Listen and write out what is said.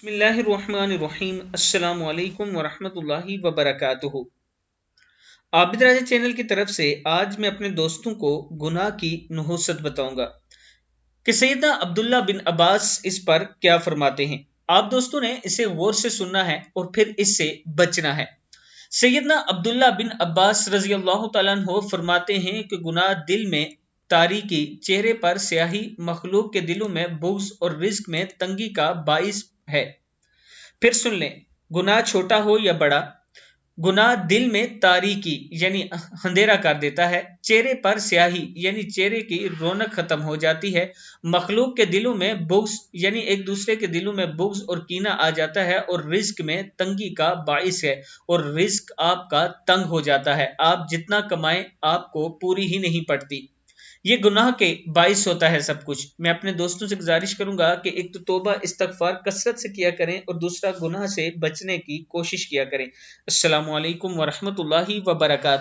बिस्मिल्लाहिर्रहमानिर्रहीम। अस्सलामु अलैकुम वरहमतुल्लाहि वबरकातुहू। आबिद राजा चैनल की तरफ से आज मैं अपने दोस्तों को गुनाह की नहूसत बताऊंगा कि सैयदना अब्दुल्ला बिन अब्बास इस पर क्या फरमाते हैं। आप दोस्तों ने इसे गौर से सुनना है और फिर इससे बचना है। सैयदना अब्दुल्ला बिन अब्बास रजी अल्लाह तआला अन्हु फरमाते हैं कि गुनाह दिल में तारीकी, चेहरे पर स्याही, मखलूक के दिलों में बुग़्ज़ और रिज़्क में तंगी का बाइस है। फिर सुन लें, गुनाह छोटा हो या बड़ा, गुनाह दिल में तारीकी यानी अंधेरा कर देता है, चेहरे पर स्याही यानी चेहरे की रौनक खत्म हो जाती है, मखलूक के दिलों में बुग़्ज़ यानी एक दूसरे के दिलों में बुग़्ज़ और कीना आ जाता है, और रिस्क में तंगी का बाइस है और रिस्क आपका तंग हो जाता है। आप जितना कमाएं आपको पूरी ही नहीं पड़ती। ये गुनाह के बाइस होता है सब कुछ। मैं अपने दोस्तों से गुजारिश करूंगा कि एक तो तौबा इस्तगफार कसरत से किया करें और दूसरा गुनाह से बचने की कोशिश किया करें। अस्सलामु अलैकुम वरहमतुल्लाहि वबरकातुहू।